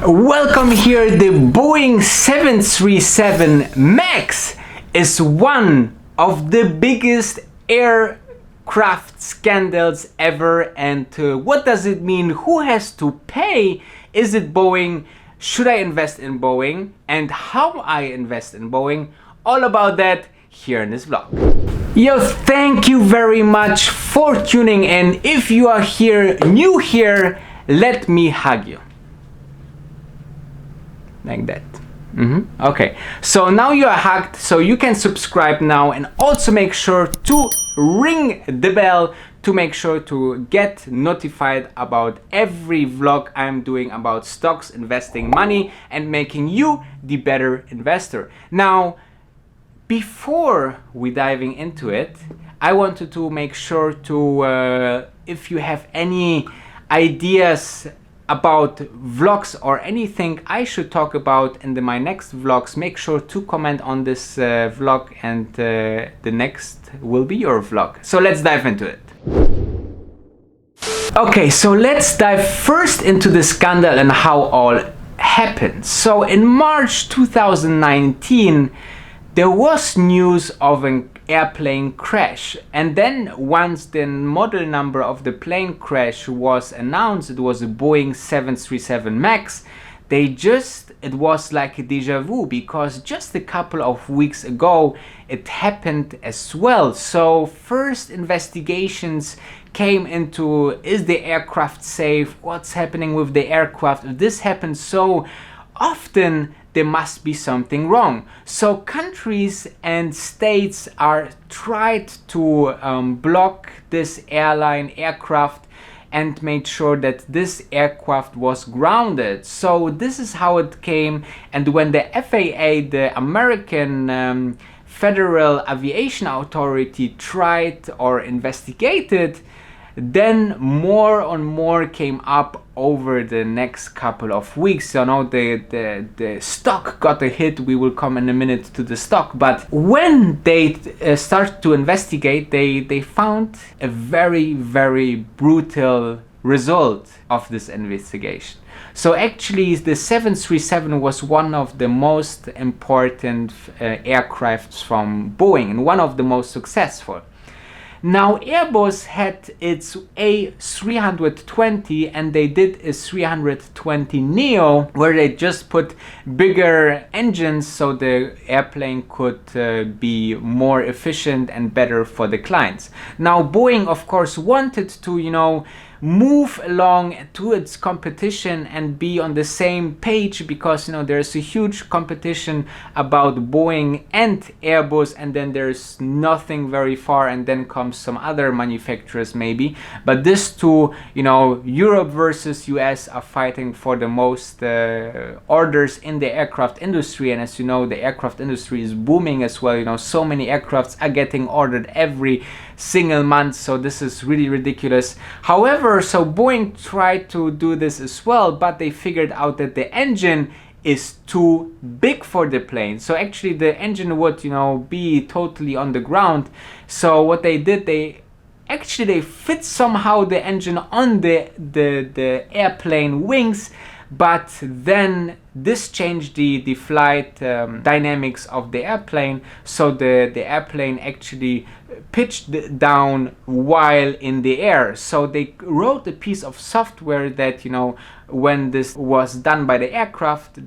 Welcome here. The Boeing 737 MAX is one of the biggest aircraft scandals ever. And what does it mean? Who has to pay? Is it Boeing? Should I invest in Boeing? And how I invest in Boeing? All about that here in this vlog. Yo, thank you very much for tuning in. If you are new here, let me hug you. Like that. Okay, so now you are hugged, so you can subscribe now and also make sure to ring the bell to make sure to get notified about every vlog I'm doing about stocks, investing money, and making you the better investor. Now, before we diving into it, I wanted to make sure to, if you have any ideas about vlogs or anything I should talk about in my next vlogs, make sure to comment on this vlog, and the next will be your vlog. So let's dive into it. Okay, so let's dive first into the scandal and how all happened. So in March 2019, there was news of an airplane crash, and then once the model number of the plane crash was announced, it was a Boeing 737 MAX, it was like a deja vu, because just a couple of weeks ago it happened as well. So first investigations came into, is the aircraft safe? What's happening with the aircraft? If this happens so often, there must be something wrong. So countries and states are tried to block this aircraft and made sure that this aircraft was grounded. So this is how it came. And when the FAA, the American Federal Aviation Authority, tried or investigated, then more and more came up over the next couple of weeks. So now the stock got a hit. We will come in a minute to the stock. But when they start to investigate, they found a very, very brutal result of this investigation. So actually the 737 was one of the most important aircrafts from Boeing and one of the most successful. Now Airbus had its A320 and they did a 320 Neo, where they just put bigger engines so the airplane could be more efficient and better for the clients. Now Boeing of course wanted to, move along to its competition and be on the same page, because there's a huge competition about Boeing and Airbus, and then there's nothing very far, and then comes some other manufacturers maybe, but this two, Europe versus US, are fighting for the most orders in the aircraft industry. And as you know, the aircraft industry is booming as well. So many aircrafts are getting ordered every single month, so this is really ridiculous. However, so Boeing tried to do this as well, but they figured out that the engine is too big for the plane. So actually the engine would be totally on the ground. So what they did, they fit somehow the engine on the airplane wings, but then this changed the flight dynamics of the airplane. So the airplane actually pitched down while in the air. So they wrote a piece of software that when this was done by the aircraft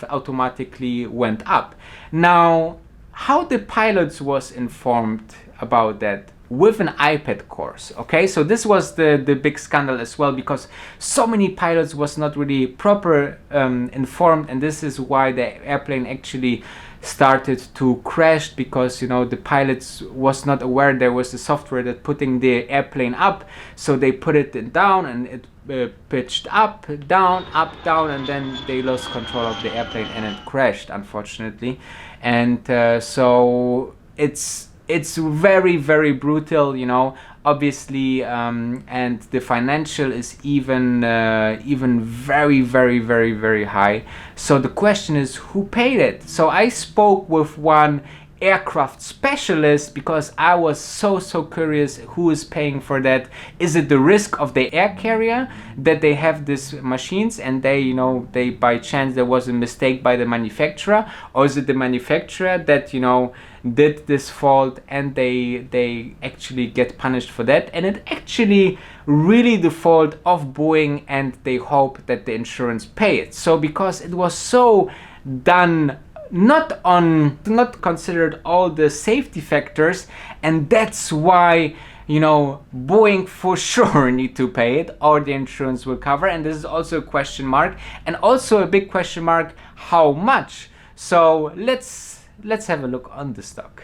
automatically went up. Now, how the pilots was informed about that? With an iPad course. Okay, so this was the big scandal as well, because so many pilots was not really proper informed, and this is why the airplane actually started to crash, because the pilots was not aware there was a software that putting the airplane up. So they put it down and it pitched up, down, and then they lost control of the airplane and it crashed, unfortunately. And so it's very, very brutal, obviously, and the financial is even very, very, very, very high. So the question is, who paid it? So I spoke with one aircraft specialist, because I was so curious who is paying for that. Is it the risk of the air carrier that they have these machines and they by chance there was a mistake by the manufacturer, or is it the manufacturer that did this fault and they actually get punished for that? And it actually really the fault of Boeing, and they hope that the insurance pay it. So because it was so done not considered all the safety factors, and that's why Boeing for sure need to pay it or the insurance will cover. And this is also a question mark, and also a big question mark, how much. So let's have a look on the stock.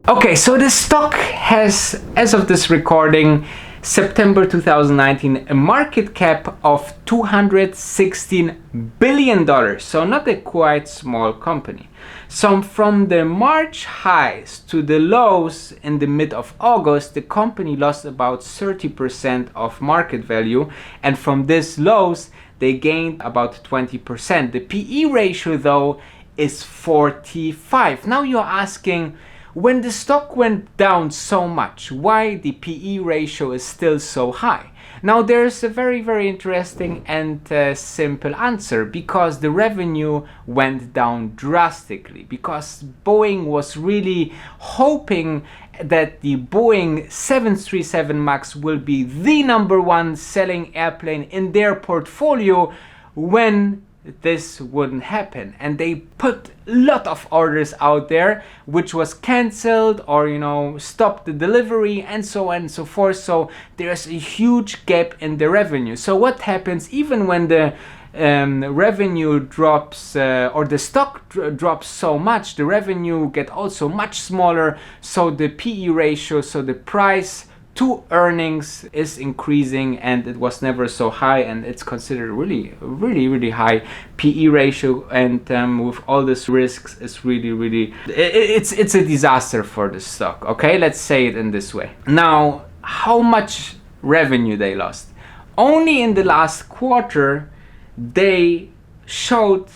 Okay, so the stock has, as of this recording, September 2019, a market cap of $216 billion. So not a quite small company. So from the March highs to the lows in the mid of August, the company lost about 30% of market value. And from this lows, they gained about 20%. The PE ratio though is 45. Now you're asking, when the stock went down so much, why the PE ratio is still so high? Now there's a very interesting and simple answer, because the revenue went down drastically, because Boeing was really hoping that the Boeing 737 MAX will be the #1 selling airplane in their portfolio when this wouldn't happen, and they put a lot of orders out there which was cancelled or stopped the delivery and so on and so forth. So there's a huge gap in the revenue. So what happens even when the revenue drops or the stock drops so much, the revenue get also much smaller, so the PE ratio, so the price to earnings is increasing, and it was never so high, and it's considered really high PE ratio, and with all these risks, it's really it's a disaster for the stock. Okay, let's say it in this way. Now, how much revenue they lost? Only in the last quarter they showed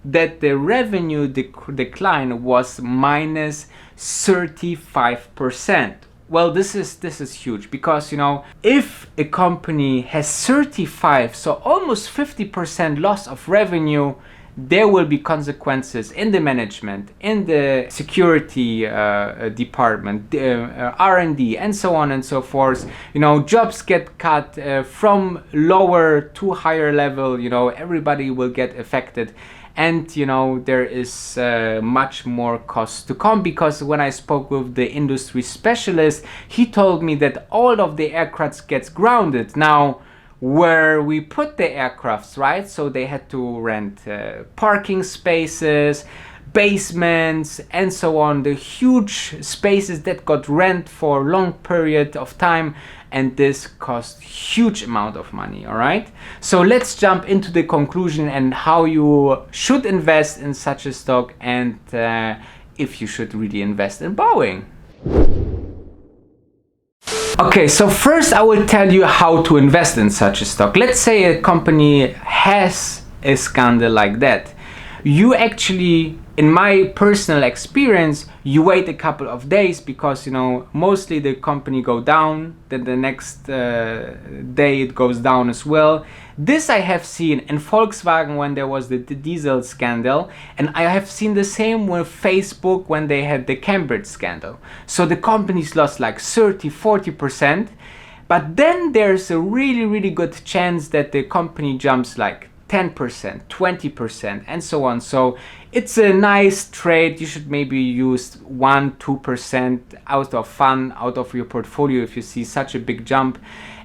that the revenue decline was minus 35%. Well, this is huge, because if a company has 35, so almost 50% loss of revenue, there will be consequences in the management, in the security department, R&D, and so on and so forth. Jobs get cut from lower to higher level. Everybody will get affected. And there is much more cost to come, because when I spoke with the industry specialist, he told me that all of the aircrafts gets grounded. Now, where we put the aircrafts, right? So they had to rent parking spaces, basements, and so on. The huge spaces that got rent for a long period of time, and this cost huge amount of money. All right, so let's jump into the conclusion and how you should invest in such a stock, and if you should really invest in Boeing. Okay, so first I will tell you how to invest in such a stock. Let's say a company has a scandal like that. You actually, in my personal experience, you wait a couple of days, because mostly the company go down, then the next day it goes down as well. This I have seen in Volkswagen when there was the diesel scandal, and I have seen the same with Facebook when they had the Cambridge scandal. So the companies lost like 30-40%, but then there's a really good chance that the company jumps like 10%, 20%, and so on. So it's a nice trade. You should maybe use 1-2% out of fun, out of your portfolio, if you see such a big jump.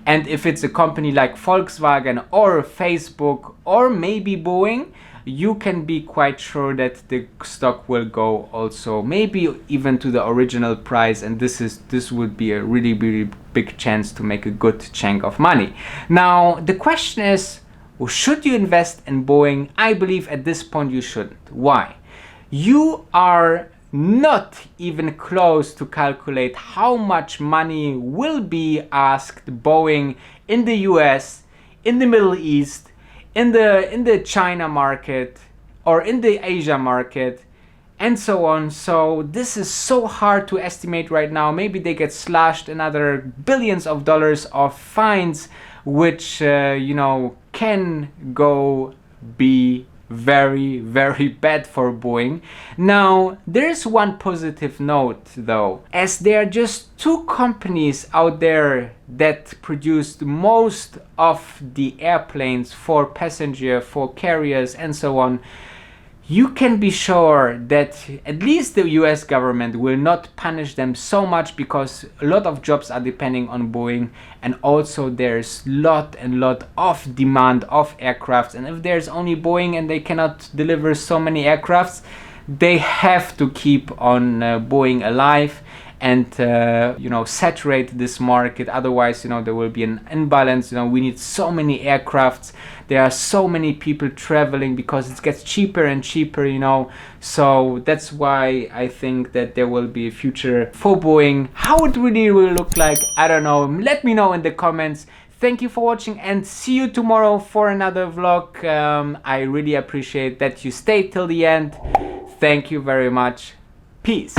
And if it's a company like Volkswagen or Facebook or maybe Boeing, you can be quite sure that the stock will go also maybe even to the original price, and this would be a really big chance to make a good chunk of money. Now the question is, should you invest in Boeing? I believe at this point you shouldn't. Why? You are not even close to calculate how much money will be asked Boeing in the US, in the Middle East, in the China market, or in the Asia market, and so on. So this is so hard to estimate right now. Maybe they get slashed another billions of dollars of fines, which you know, can go be very, very bad for Boeing. Now, there's one positive note though, as there are just two companies out there that produced most of the airplanes for passenger, for carriers, and so on. You can be sure that at least the US government will not punish them so much, because a lot of jobs are depending on Boeing, and also there's lot of demand of aircrafts, and if there's only Boeing and they cannot deliver so many aircrafts, they have to keep on Boeing alive and you know, saturate this market. Otherwise, you know, there will be an imbalance. You know, we need so many aircrafts, there are so many people traveling, because it gets cheaper and cheaper, you know. So that's why I think that there will be a future for Boeing. How it really will look like, I don't know. Let me know in the comments. Thank you for watching, and see you tomorrow for another vlog. I really appreciate that you stayed till the end. Thank you very much. Peace.